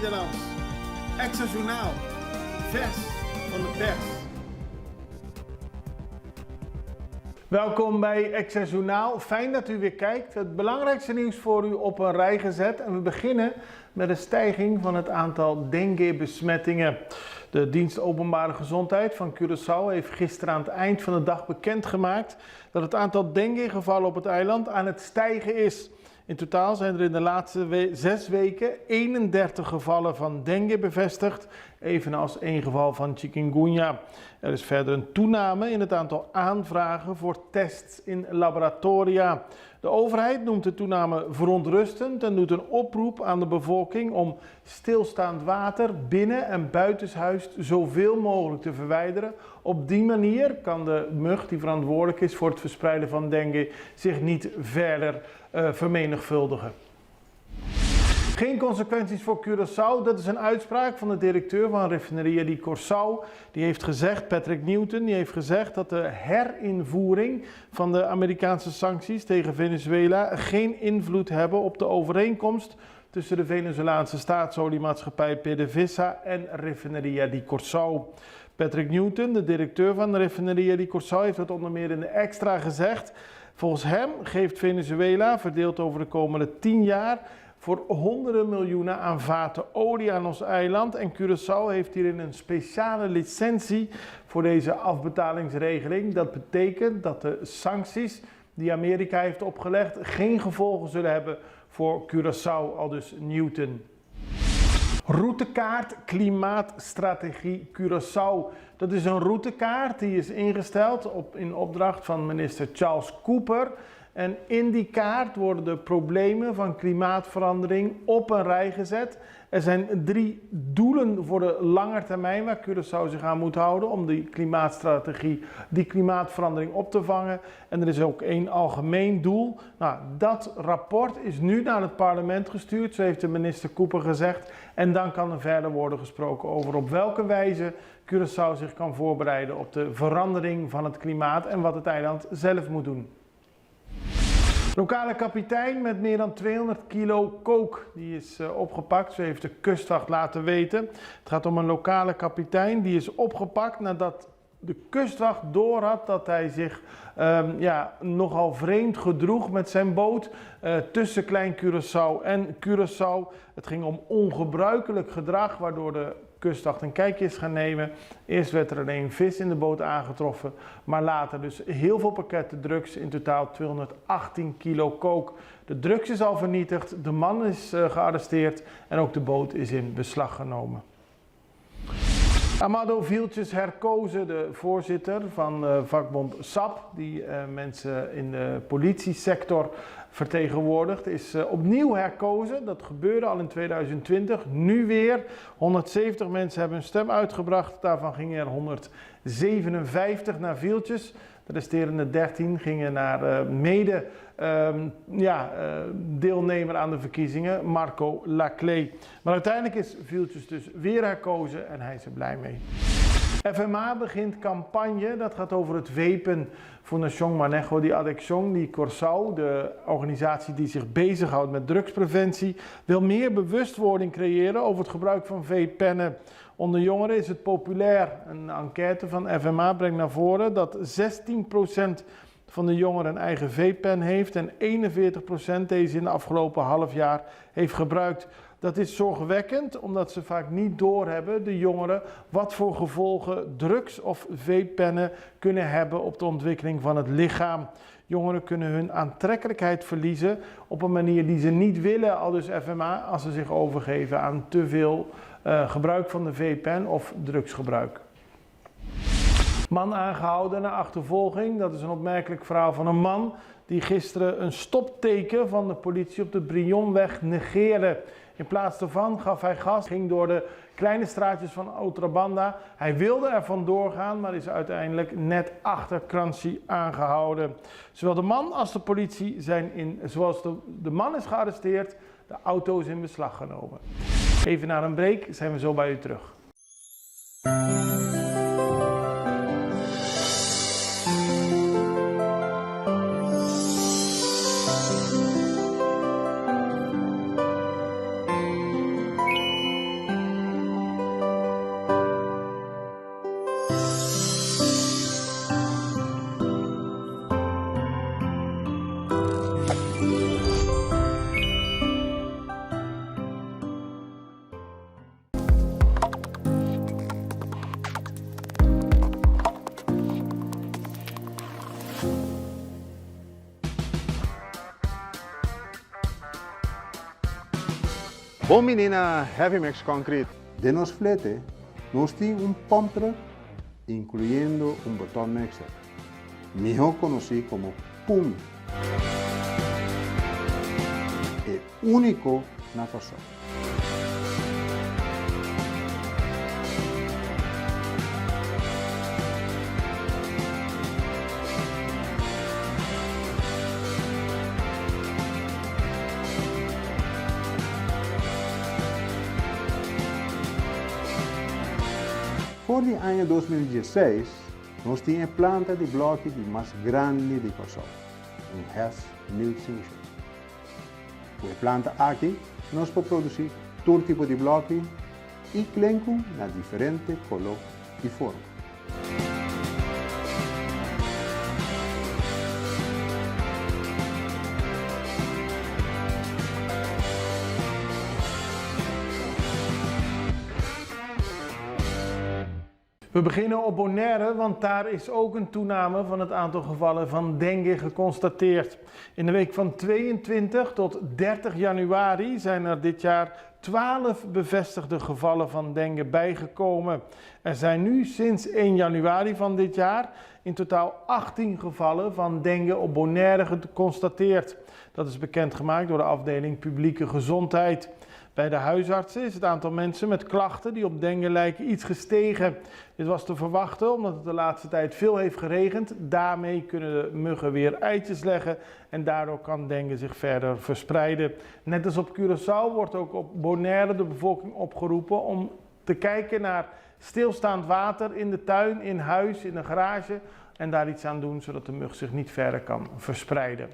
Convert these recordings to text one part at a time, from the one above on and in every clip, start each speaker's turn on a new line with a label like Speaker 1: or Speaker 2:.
Speaker 1: Nederlands. Extra Journaal. Vers van de pers. Welkom bij Extra Journaal. Fijn dat u weer kijkt. Het belangrijkste nieuws voor u op een rij gezet. En we beginnen met de stijging van het aantal dengue-besmettingen. De dienst Openbare Gezondheid van Curaçao heeft gisteren aan het eind van de dag bekendgemaakt dat het aantal dengue-gevallen op het eiland aan het stijgen is. In totaal zijn er in de laatste 6 weken 31 gevallen van dengue bevestigd, evenals 1 geval van chikungunya. Er is verder een toename in het aantal aanvragen voor tests in laboratoria. De overheid noemt de toename verontrustend en doet een oproep aan de bevolking om stilstaand water binnen- en buitenshuis zoveel mogelijk te verwijderen. Op die manier kan de mug die verantwoordelijk is voor het verspreiden van dengue zich niet verder vermenigvuldigen. Geen consequenties voor Curaçao, dat is een uitspraak van de directeur van Refineria di Curaçao. Die heeft gezegd, Patrick Newton, die heeft gezegd dat de herinvoering van de Amerikaanse sancties tegen Venezuela geen invloed hebben op de overeenkomst tussen de Venezolaanse staatsoliemaatschappij PDVSA en Refineria di Curaçao. Patrick Newton, de directeur van de Refineria di Curaçao, heeft dat onder meer in de Extra gezegd. Volgens hem geeft Venezuela, verdeeld over de komende 10 jaar, voor honderden miljoenen aan vaten olie aan ons eiland. En Curaçao heeft hierin een speciale licentie voor deze afbetalingsregeling. Dat betekent dat de sancties die Amerika heeft opgelegd geen gevolgen zullen hebben voor Curaçao, aldus Newton. Routekaart Klimaatstrategie Curaçao. Dat is een routekaart die is ingesteld in opdracht van minister Charles Cooper. En in die kaart worden de problemen van klimaatverandering op een rij gezet. Er zijn 3 doelen voor de lange termijn waar Curaçao zich aan moet houden om die klimaatstrategie, die klimaatverandering op te vangen. En er is ook 1 algemeen doel. Nou, dat rapport is nu naar het parlement gestuurd, zo heeft de minister Cooper gezegd. En dan kan er verder worden gesproken over op welke wijze Curaçao zich kan voorbereiden op de verandering van het klimaat en wat het eiland zelf moet doen. Lokale kapitein met meer dan 200 kilo coke, die is opgepakt, zo heeft de kustwacht laten weten. Het gaat om een lokale kapitein die is opgepakt nadat de kustwacht doorhad dat hij zich nogal vreemd gedroeg met zijn boot tussen Klein Curaçao en Curaçao. Het ging om ongebruikelijk gedrag, waardoor de kustwacht een kijkje is gaan nemen. Eerst werd er alleen vis in de boot aangetroffen, maar later dus heel veel pakketten drugs, in totaal 218 kilo coke. De drugs is al vernietigd, de man is gearresteerd en ook de boot is in beslag genomen. Amado Wieltjes herkozen, de voorzitter van vakbond SAP, die mensen in de politiesector vertegenwoordigt, is opnieuw herkozen. Dat gebeurde al in 2020, nu weer. 170 mensen hebben hun stem uitgebracht, daarvan gingen er 157 naar Wieltjes. De resterende 13 gingen naar deelnemer aan de verkiezingen, Marco Laclé. Maar uiteindelijk is Wieltjes dus weer herkozen en hij is er blij mee. FMA begint campagne, dat gaat over het vapen. Fundación Manejo de Adicción de Curaçao, de organisatie die zich bezighoudt met drugspreventie, wil meer bewustwording creëren over het gebruik van vapepennen. Onder jongeren is het populair. Een enquête van FMA brengt naar voren dat 16% van de jongeren een eigen vapepen heeft en 41% deze in de afgelopen half jaar heeft gebruikt. Dat is zorgwekkend, omdat ze vaak niet doorhebben, de jongeren, wat voor gevolgen drugs of vapepennen kunnen hebben op de ontwikkeling van het lichaam. Jongeren kunnen hun aantrekkelijkheid verliezen op een manier die ze niet willen, aldus FMA, als ze zich overgeven aan te veel gebruik van de vapepen of drugsgebruik. Man aangehouden na achtervolging. Dat is een opmerkelijk verhaal van een man die gisteren een stopteken van de politie op de Brionweg negeerde. In plaats daarvan gaf hij gas, ging door de kleine straatjes van Outrabanda. Hij wilde er vandoor gaan, maar is uiteindelijk net achter Kransi aangehouden. Zowel de man als de politie zijn zoals de man is gearresteerd, de auto is in beslag genomen. Even na een break zijn we zo bij u terug.
Speaker 2: Bom menina Heavy Max Concrete.
Speaker 3: De nos flete, nos tiene un pump truck, incluyendo un botón mixer, mejor conocido como PUM. Es único na Corsol. Por el año 2016, nos tiene planta de bloque más grande de Corsol, en Hess 1500. La planta aquí nos puede producir todo tipo de bloque y clenco na diferente color y forma.
Speaker 1: We beginnen op Bonaire, want daar is ook een toename van het aantal gevallen van dengue geconstateerd. In de week van 22 tot 30 januari zijn er dit jaar 12 bevestigde gevallen van dengue bijgekomen. Er zijn nu sinds 1 januari van dit jaar in totaal 18 gevallen van dengue op Bonaire geconstateerd. Dat is bekendgemaakt door de afdeling publieke gezondheid. Bij de huisartsen is het aantal mensen met klachten die op dengue lijken iets gestegen. Dit was te verwachten omdat het de laatste tijd veel heeft geregend. Daarmee kunnen de muggen weer eitjes leggen en daardoor kan dengue zich verder verspreiden. Net als op Curaçao wordt ook op Bonaire de bevolking opgeroepen om te kijken naar stilstaand water in de tuin, in huis, in een garage en daar iets aan doen zodat de mug zich niet verder kan verspreiden.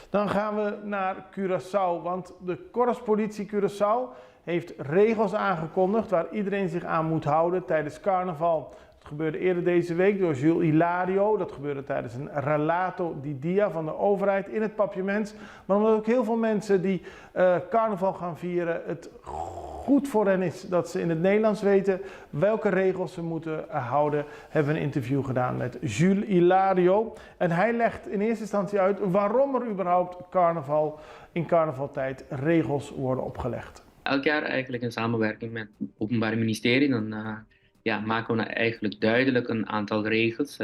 Speaker 1: Dan gaan we naar Curaçao, want de korpspolitie Curaçao heeft regels aangekondigd waar iedereen zich aan moet houden tijdens carnaval. Dat gebeurde eerder deze week door Jules Hilario. Dat gebeurde tijdens een relato di dia van de overheid in het Papiaments. Maar omdat ook heel veel mensen die carnaval gaan vieren het goed voor hen is dat ze in het Nederlands weten welke regels ze moeten houden, hebben we een interview gedaan met Jules Hilario. En hij legt in eerste instantie uit waarom er überhaupt in carnavaltijd regels worden opgelegd.
Speaker 4: Elk jaar eigenlijk in samenwerking met het Openbaar Ministerie dan maken we eigenlijk duidelijk een aantal regels.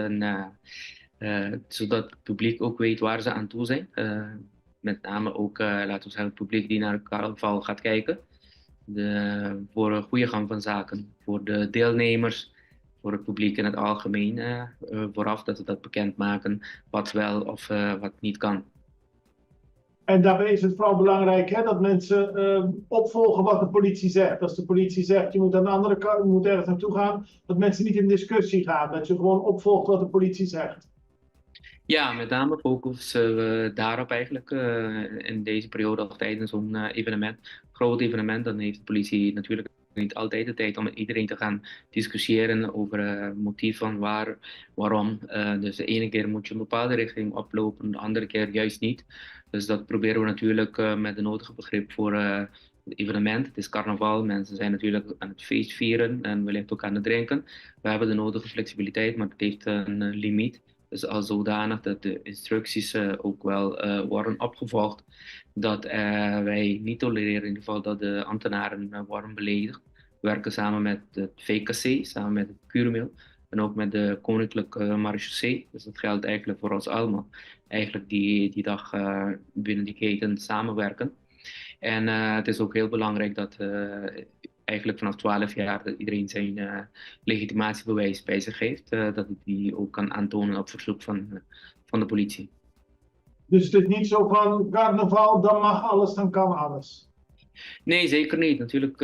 Speaker 4: Zodat het publiek ook weet waar ze aan toe zijn. Met name ook, laten we zeggen, het publiek die naar carnaval gaat kijken. Voor een goede gang van zaken. Voor de deelnemers, voor het publiek in het algemeen. Vooraf dat we dat bekendmaken wat wel of wat niet kan.
Speaker 1: En daarbij is het vooral belangrijk dat mensen opvolgen wat de politie zegt. Als de politie zegt je moet aan de andere kant, je moet ergens naartoe gaan, dat mensen niet in discussie gaan. Dat je gewoon opvolgt wat de politie zegt.
Speaker 4: Ja, met name focussen we daarop eigenlijk in deze periode of tijdens zo'n groot evenement. Dan heeft de politie natuurlijk niet altijd de tijd om met iedereen te gaan discussiëren over het motief van waarom. Dus de ene keer moet je een bepaalde richting oplopen, de andere keer juist niet. Dus dat proberen we natuurlijk met de nodige begrip voor het evenement. Het is carnaval, mensen zijn natuurlijk aan het feest vieren en wellicht ook aan het drinken. We hebben de nodige flexibiliteit, maar het heeft een limiet. Dus als zodanig dat de instructies ook wel worden opgevolgd. Dat wij niet tolereren in ieder geval dat de ambtenaren worden beledigd. We werken samen met het VKC, samen met het Curemeel en ook met de Koninklijke Marechaussee. Dus dat geldt eigenlijk voor ons allemaal. Eigenlijk die dag binnen die keten samenwerken. En het is ook heel belangrijk dat eigenlijk vanaf 12 jaar dat iedereen zijn legitimatiebewijs bij zich heeft. Dat hij die ook kan aantonen op verzoek van de politie.
Speaker 1: Dus het is niet zo van carnaval, dan mag alles, dan kan alles?
Speaker 4: Nee, zeker niet. Natuurlijk,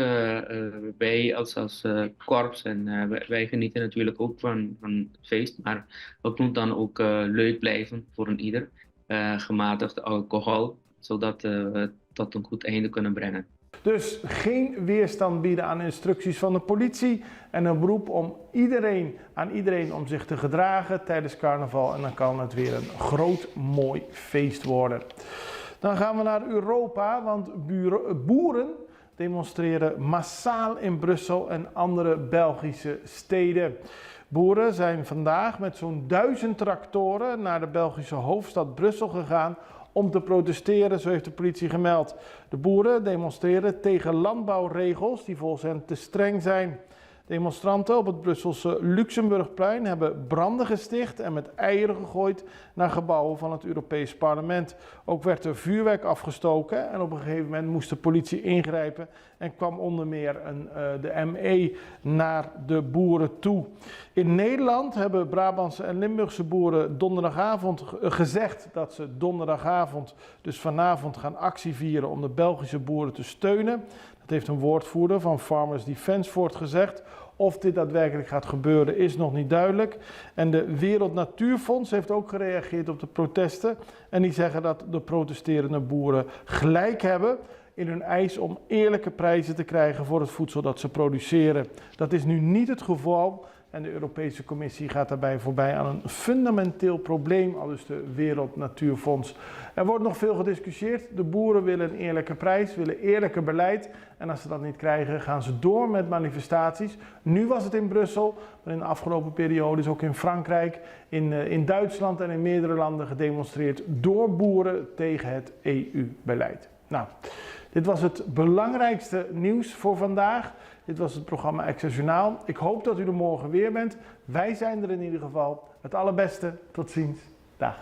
Speaker 4: wij als korps en wij genieten natuurlijk ook van het feest. Maar het moet dan ook leuk blijven voor een ieder. Gematigd alcohol, zodat we het tot een goed einde kunnen brengen.
Speaker 1: Dus geen weerstand bieden aan instructies van de politie en een beroep aan iedereen om zich te gedragen tijdens carnaval en dan kan het weer een groot mooi feest worden. Dan gaan we naar Europa, want boeren demonstreren massaal in Brussel en andere Belgische steden. Boeren zijn vandaag met zo'n 1000 tractoren naar de Belgische hoofdstad Brussel gegaan om te protesteren, zo heeft de politie gemeld. De boeren demonstreren tegen landbouwregels die volgens hen te streng zijn. Demonstranten op het Brusselse Luxemburgplein hebben branden gesticht en met eieren gegooid naar gebouwen van het Europees Parlement. Ook werd er vuurwerk afgestoken en op een gegeven moment moest de politie ingrijpen en kwam onder meer de ME naar de boeren toe. In Nederland hebben Brabantse en Limburgse boeren donderdagavond gezegd dat ze donderdagavond, dus vanavond, gaan actie vieren om de Belgische boeren te steunen. Dat heeft een woordvoerder van Farmers Defence Force gezegd. Of dit daadwerkelijk gaat gebeuren is nog niet duidelijk. En de Wereld Natuurfonds heeft ook gereageerd op de protesten. En die zeggen dat de protesterende boeren gelijk hebben in hun eis om eerlijke prijzen te krijgen voor het voedsel dat ze produceren. Dat is nu niet het geval. En de Europese Commissie gaat daarbij voorbij aan een fundamenteel probleem, aldus de Wereld Natuurfonds. Er wordt nog veel gediscussieerd. De boeren willen een eerlijke prijs, willen eerlijker beleid. En als ze dat niet krijgen, gaan ze door met manifestaties. Nu was het in Brussel, maar in de afgelopen periode is ook in Frankrijk, in Duitsland en in meerdere landen gedemonstreerd door boeren tegen het EU-beleid. Nou, dit was het belangrijkste nieuws voor vandaag. Dit was het programma Extra Journaal. Ik hoop dat u er morgen weer bent. Wij zijn er in ieder geval. Het allerbeste. Tot ziens. Dag.